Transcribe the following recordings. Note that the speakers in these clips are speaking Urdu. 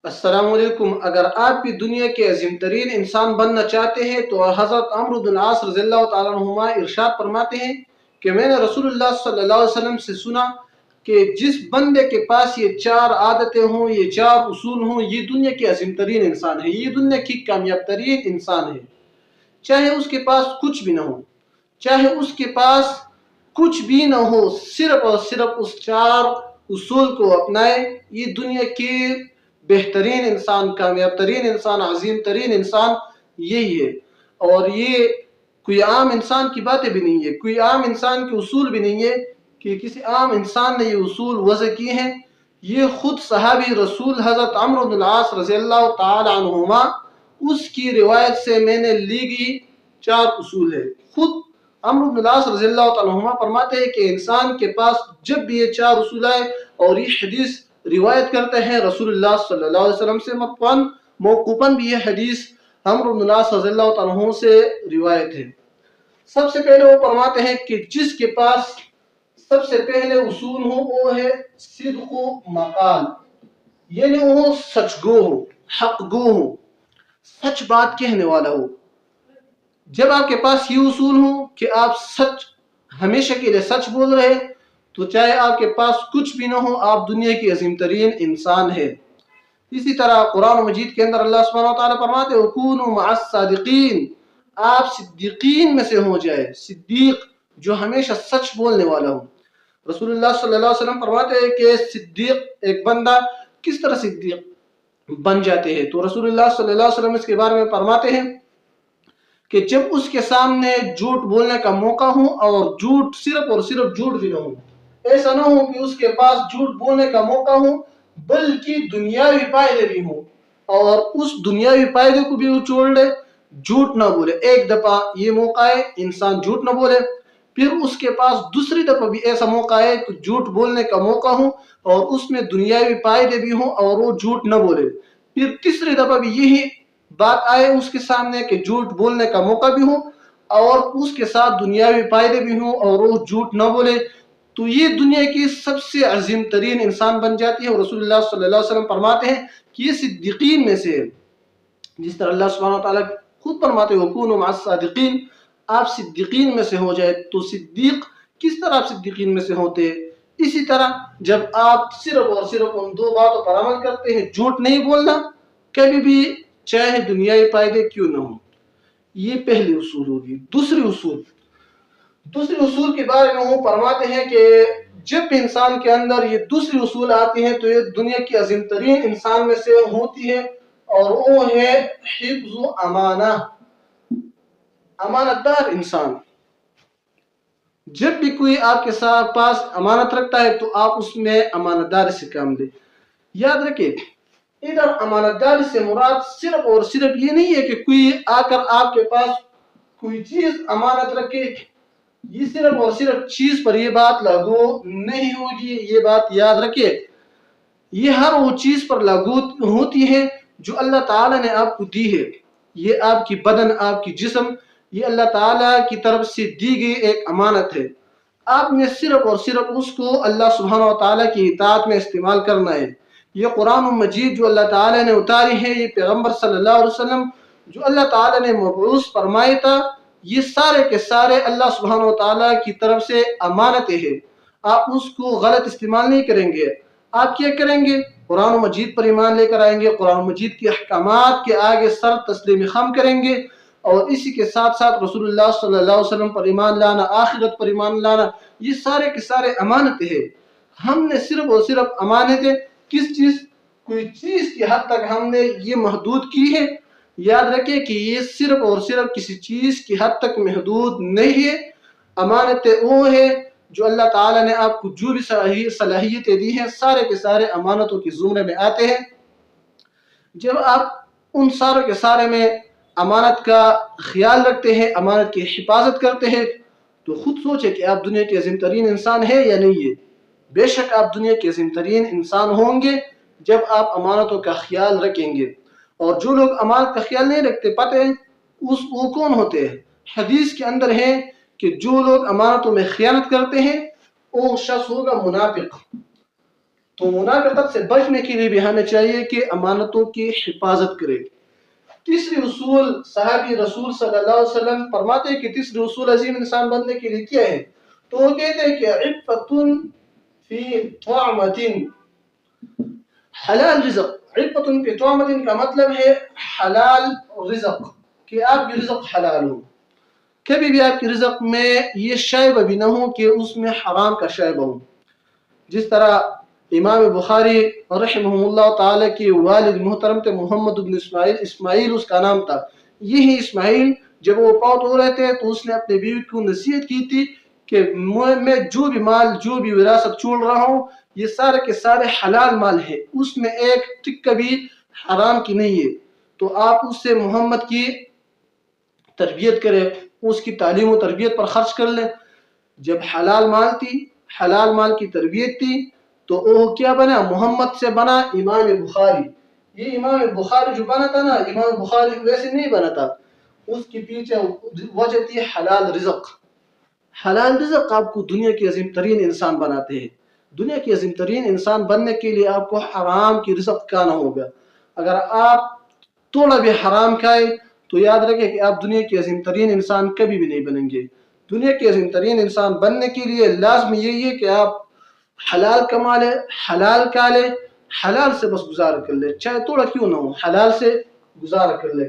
السلام علیکم۔ اگر آپ بھی دنیا کے عظیم ترین انسان بننا چاہتے ہیں تو حضرت عمرو بن العاص رضی اللہ تعالیٰ عنہما ارشاد فرماتے ہیں کہ میں نے رسول اللہ صلی اللہ علیہ وسلم سے سنا کہ جس بندے کے پاس یہ چار عادتیں ہوں، یہ چار اصول ہوں، یہ دنیا کے عظیم ترین انسان ہے، یہ دنیا کی کامیاب ترین انسان ہے۔ چاہے اس کے پاس کچھ بھی نہ ہو، چاہے اس کے پاس کچھ بھی نہ ہو، صرف اور صرف اس چار اصول کو اپنائے، یہ دنیا کی بہترین انسان، کامیاب ترین انسان، عظیم ترین انسان یہی ہے۔ اور یہ کوئی عام انسان کی باتیں بھی نہیں ہے، کوئی عام انسان کے اصول بھی نہیں ہے کہ کسی عام انسان نے یہ اصول وضع کیے ہیں۔ یہ خود صحابی رسول حضرت عمرو بن العاص رضی اللہ تعالی عنہما اس کی روایت سے میں نے لی گئی چار اصول ہے۔ خود عمرو بن العاص رضی اللہ تعالی عنہما فرماتے ہیں کہ انسان کے پاس جب بھی یہ چار اصول آئے، اور یہ حدیث روایت کرتے ہیں رسول اللہ صلی اللہ علیہ وسلم سے، مرفوعاً موقوفاً بھی یہ حدیث عمرو بن العاص رضی اللہ تعالی عنہ سے روایت ہے۔ سب سے پہلے وہ فرماتے ہیں کہ جس کے پاس سب سے پہلے اصول ہو وہ ہے صدق و مقال، یعنی وہ سچ گو ہو، حق گو ہو، سچ بات کہنے والا ہو۔ جب آپ کے پاس یہ اصول ہو کہ آپ سچ، ہمیشہ کے لیے سچ بول رہے، تو چاہے آپ کے پاس کچھ بھی نہ ہو، آپ دنیا کی عظیم ترین انسان ہے۔ اسی طرح قرآن مجید کے اندر اللہ سبحانہ وتعالیٰ فرماتے ہیں وَكُونُوا مَعَ الصَّادِقِينَ، آپ صدیقین میں سے ہو جائے، صدیق جو ہمیشہ سچ بولنے والا ہو۔ رسول اللہ صلی اللہ علیہ وسلم فرماتے ہیں کہ صدیق ایک بندہ کس طرح صدیق بن جاتے ہیں، تو رسول اللہ صلی اللہ علیہ وسلم اس کے بارے میں فرماتے ہیں کہ جب اس کے سامنے جھوٹ بولنے کا موقع ہو، اور جھوٹ صرف اور صرف جھوٹ بھی نہ ہو، ایسا نہ ہو کہ اس کے پاس جھوٹ بولنے کا موقع ہو بلکہ دنیاوی فائدے بھی ہوں، اور اس دنیاوی فائدے کو بھی وہ چھوڑ لے، جھوٹ نہ بولے۔ ایک دفعہ یہ موقع ہے انسان جھوٹ نہ بولے، پھر اس کے پاس دوسری دفعہ بھی ایسا موقع ہے کہ جھوٹ بولنے کا موقع ہو اور اس میں دنیاوی فائدے بھی ہوں اور وہ جھوٹ نہ بولے، پھر تیسری دفعہ بھی یہی بات آئے اس کے سامنے کہ جھوٹ بولنے کا موقع بھی ہو اور اس کے ساتھ دنیاوی فائدے بھی ہوں اور وہ جھوٹ نہ بولے، تو یہ دنیا کی سب سے عظیم ترین انسان بن جاتی ہے۔ اور رسول اللہ صلی اللہ علیہ وسلم فرماتے ہیں کہ یہ صدیقین میں سے ہے، جس طرح اللہ سبحانہ وتعالیٰ خود فرماتے ہیں وَكُونُوا مَعَ الصَّادِقِينَ، آپ صدیقین میں سے ہو جائے۔ تو صدیق کس طرح آپ صدیقین میں سے ہوتے ہیں؟ اسی طرح جب آپ صرف اور صرف ان دو باتوں پر عمل کرتے ہیں، جھوٹ نہیں بولنا کبھی بھی، چاہے دنیاوی فائدے کیوں نہ ہو، یہ پہلی اصول ہوگی۔ دوسری اصول کے بارے میں وہ فرماتے ہیں کہ جب انسان کے اندر یہ دوسری اصول آتی ہیں تو یہ دنیا کی عظیم ترین انسان میں سے ہوتی ہے، اور وہ ہے حفظ و امانہ، امانت دار انسان۔ جب بھی کوئی آپ کے پاس امانت رکھتا ہے تو آپ اس میں امانت داری سے کام لیں۔ یاد رکھیں، ادھر امانت داری سے مراد صرف اور صرف یہ نہیں ہے کہ کوئی آ کر آپ کے پاس کوئی چیز امانت رکھے، یہ صرف اور صرف چیز پر یہ بات لاگو نہیں ہوگی، یہ بات یاد رکھے۔ یہ ہر وہ چیز پر لاگو ہوتی ہے جو اللہ تعالیٰ نے آپ کو دی ہے۔ یہ آپ کی بدن، آپ کی جسم، یہ اللہ تعالیٰ کی طرف سے دی گئی ایک امانت ہے۔ آپ نے صرف اور صرف اس کو اللہ سبحانہ و تعالیٰ کی اطاعت میں استعمال کرنا ہے۔ یہ قرآن مجید جو اللہ تعالیٰ نے اتاری ہے، یہ پیغمبر صلی اللہ علیہ وسلم جو اللہ تعالیٰ نے مبعوث فرمایا تھا، یہ سارے کے سارے اللہ سبحانہ و تعالیٰ کی طرف سے امانتیں ہیں۔ آپ اس کو غلط استعمال نہیں کریں گے۔ آپ کیا کریں گے؟ قرآن مجید پر ایمان لے کر آئیں گے، قرآن مجید کی احکامات کے آگے سر تسلیم خم کریں گے، اور اسی کے ساتھ ساتھ رسول اللہ صلی اللہ علیہ وسلم پر ایمان لانا، آخرت پر ایمان لانا، یہ سارے کے سارے امانتیں ہیں۔ ہم نے صرف اور صرف امانتیں کس چیز، کوئی چیز کی حد تک ہم نے یہ محدود کی ہے۔ یاد رکھیں کہ یہ صرف اور صرف کسی چیز کی حد تک محدود نہیں ہے۔ امانتیں وہ ہے جو اللہ تعالیٰ نے آپ کو جو بھی صلاحیتیں دی ہیں، سارے کے سارے امانتوں کی زمرے میں آتے ہیں۔ جب آپ ان سارے کے سارے میں امانت کا خیال رکھتے ہیں، امانت کی حفاظت کرتے ہیں، تو خود سوچیں کہ آپ دنیا کے عظیم ترین انسان ہیں یا نہیں ہے۔ بے شک آپ دنیا کے عظیم ترین انسان ہوں گے جب آپ امانتوں کا خیال رکھیں گے۔ اور جو لوگ امانت کا خیال نہیں رکھتے، پتہ ہے وہ کون ہوتے ہیں؟ حدیث کے اندر ہے کہ جو لوگ امانتوں میں خیانت کرتے ہیں وہ شخص ہوگا منافق۔ تو منافقت سے بچنے کے لیے بھی ہمیں چاہیے کہ امانتوں کی حفاظت کرے۔ تیسری اصول صحابی رسول صلی اللہ علیہ وسلم فرماتے ہیں کہ تیسری اصول عظیم انسان بننے کے لیے کیا ہے؟ تو وہ کہتے ہیں کہ عفت فی طعمۃ، حلال رزق۔ عفت فی طعمۃ کا مطلب ہے حلال رزق، کہ آپ کی رزق حلال ہو، کبھی بھی آپ کی رزق میں یہ شائبہ بھی نہ ہو کہ اس میں حرام کا شائبہ ہو۔ جس طرح امام بخاری رحمہ اللہ تعالی کے والد محترم تھے محمد بن اسماعیل، اسماعیل اس کا نام تھا۔ یہی اسماعیل جب وہ فوت ہو رہے تھے تو اس نے اپنے بیوی کو نصیحت کی تھی کہ میں جو بھی مال، جو بھی وراثت چھوڑ رہا ہوں، یہ سارے کے سارے حلال مال ہے، اس میں ایک ٹکہ بھی حرام کی نہیں ہے، تو آپ اس سے محمد کی تربیت کریں، اس کی تعلیم و تربیت پر خرچ کر لیں۔ جب حلال مال تھی، حلال مال کی تربیت تھی، تو وہ کیا بنا؟ محمد سے بنا امام بخاری۔ یہ امام بخاری جو بنا تھا نا، امام بخاری ویسے نہیں بنا تھا، اس کے پیچھے وجہ تھی حلال رزق۔ حلال رزق آپ کو دنیا کی عظیم ترین انسان بناتے ہیں۔ دنیا کی عظیم ترین انسان بننے کے لیے آپ کو حرام کی رزق کھانا ہوگا۔ اگر آپ تھوڑا بھی حرام کھائے تو یاد رکھیں کہ آپ دنیا کی عظیم ترین انسان کبھی بھی نہیں بنیں گے۔ دنیا کے عظیم ترین انسان بننے کے لیے لازمی یہی ہے کہ آپ حلال کما لے، حلال کھا لے، حلال سے بس گزارا کر لے، چاہے تھوڑا کیوں نہ ہو، حلال سے گزارا کر لے۔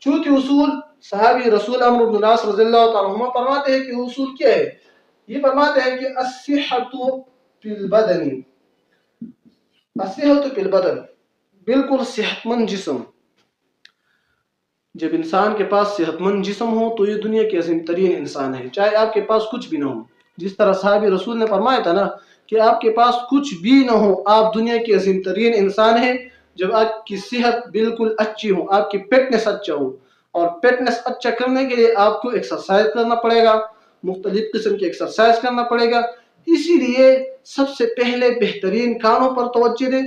چوتھی اصول صحابی رسول عمرو بن العاص رضی اللہ تعالیٰ عنہ فرماتے ہیں کہ اصول کیا ہے؟ یہ فرماتے ہیں کہ الصحۃ فی البدن، الصحۃ فی البدن، بالکل صحت مند جسم۔ جب انسان کے پاس صحت مند جسم ہو تو یہ دنیا کے عظیم ترین انسان ہے، چاہے آپ کے پاس کچھ بھی نہ ہو۔ جس طرح صحابی رسول نے فرمایا تھا نا کہ آپ کے پاس کچھ بھی نہ ہو، آپ دنیا کے عظیم ترین انسان ہیں جب آپ کی صحت بالکل اچھی ہو، آپ کی فٹنس اچھا ہو۔ اور فٹنس اچھا کرنے کے لیے آپ کو ایکسرسائز کرنا پڑے گا، مختلف قسم کی ایکسرسائز کرنا پڑے گا۔ اسی لیے سب سے پہلے بہترین کانوں پر توجہ دیں،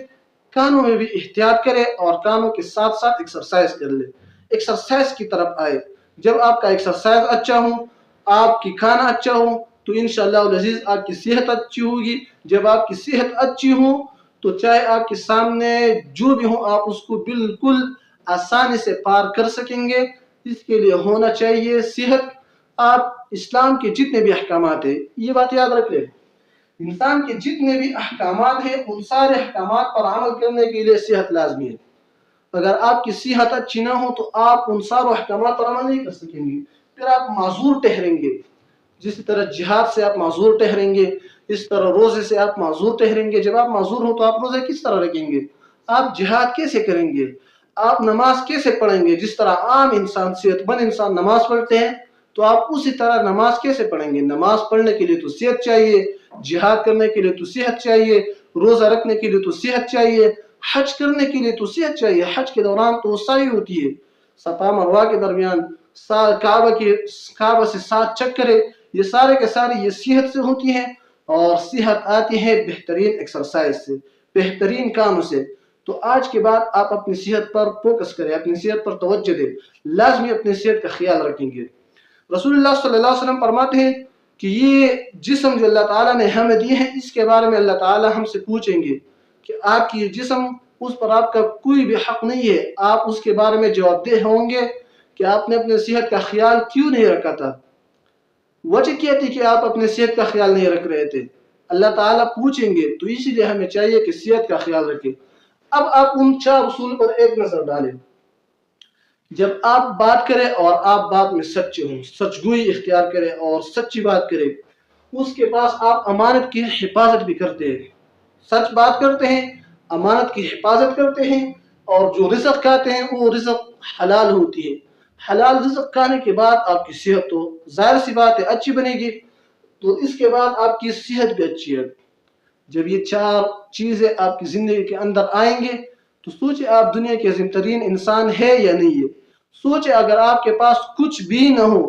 کانوں میں بھی احتیاط کرے اور کانوں کے ساتھ ساتھ ایکسرسائز کر لے، ایکسرسائز کی طرف آئے۔ جب آپ کا ایکسرسائز اچھا ہو، آپ کی کھانا اچھا ہو تو انشاءاللہ العزیز آپ کی صحت اچھی ہوگی۔ جب آپ کی صحت اچھی ہو تو چاہے آپ کے سامنے جو بھی ہو آپ اس کو بالکل آسانی سے پار کر سکیں گے۔ اس کے لیے ہونا چاہیے صحت۔ آپ اسلام کے جتنے بھی احکامات ہیں، یہ بات یاد رکھ لیں، انسان کے جتنے بھی احکامات ہیں ان سارے احکامات پر عمل کرنے کے لیے صحت لازمی ہے۔ اگر آپ کی صحت اچھی نہ ہو تو آپ ان سارے احکامات پر عمل نہیں کر سکیں گے، پھر آپ معذور ٹھہریں گے۔ جس طرح جہاد سے آپ معذور ٹھہریں گے، اس طرح روزے سے آپ معذور ٹھہریں گے۔ جب آپ معذور ہو تو آپ روزے کس طرح رکھیں گے؟ آپ جہاد کیسے کریں گے؟ آپ نماز کیسے پڑھیں گے؟ جس طرح عام انسان، صحت مند انسان نماز پڑھتے ہیں تو آپ اسی طرح نماز کیسے پڑھیں گے؟ نماز پڑھنے کے لیے تو صحت چاہیے، جہاد کرنے کے لیے تو صحت چاہیے، روزہ رکھنے کے لیے تو صحت چاہیے، حج کرنے کے لیے تو صحت چاہیے۔ حج کے دوران تو سعی ہوتی ہے، صفا مروہ کے درمیان کعبہ سے 7 چکریں، یہ سارے کے سارے یہ صحت سے ہوتی ہیں، اور صحت آتی ہے بہترین ایکسرسائز سے، بہترین کاموں سے۔ تو آج کے بعد آپ اپنی صحت پر فوکس کریں، اپنی صحت پر توجہ دیں، لازمی اپنی صحت کا خیال رکھیں گے۔ رسول اللہ صلی اللہ علیہ وسلم فرماتے ہیں کہ یہ جسم جو اللہ تعالیٰ نے ہمیں دیے ہیں، اس کے بارے میں اللہ تعالیٰ ہم سے پوچھیں گے کہ آپ کی یہ جسم، اس پر آپ کا کوئی بھی حق نہیں ہے، آپ اس کے بارے میں جواب دہ ہوں گے کہ آپ نے اپنے صحت کا خیال کیوں نہیں رکھا تھا، وجہ کیا تھی کہ آپ اپنے صحت کا خیال نہیں رکھ رہے تھے۔ اللہ تعالیٰ پوچھیں گے، تو اسی لیے ہمیں چاہیے کہ صحت کا خیال رکھیں۔ اب آپ ان 4 اصول پر ایک نظر ڈالیں۔ جب آپ بات کریں اور آپ بات میں سچے ہوں، سچ گوئی اختیار کریں اور سچی بات کریں، اس کے پاس آپ امانت کی حفاظت بھی کرتے ہیں، سچ بات کرتے ہیں، امانت کی حفاظت کرتے ہیں، اور جو رزق کھاتے ہیں وہ رزق حلال ہوتی ہے۔ حلال رزق کھانے کے بعد آپ کی صحت تو ظاہر سی بات ہے اچھی بنے گی، تو اس کے بعد آپ کی صحت بھی اچھی ہے۔ جب یہ 4 چیزیں آپ کی زندگی کے اندر آئیں گے تو سوچیں آپ دنیا کے عظیم ترین انسان ہے یا نہیں ہے۔ سوچیں اگر آپ کے پاس کچھ بھی نہ ہو،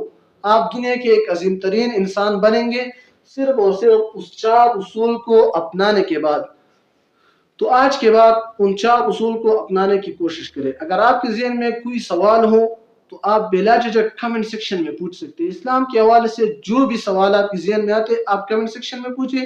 آپ دنیا کے ایک عظیم ترین انسان بنیں گے صرف اور صرف اس 4 اصول کو اپنانے کے بعد۔ تو آج کے بعد ان 4 اصول کو اپنانے کی کوشش کریں۔ اگر آپ کے ذہن میں کوئی سوال ہو تو آپ بلا جھجک کمنٹ سیکشن میں پوچھ سکتے ہیں۔ اسلام کے حوالے سے جو بھی سوال آپ کے ذہن میں آتے آپ کمنٹ سیکشن میں پوچھیں،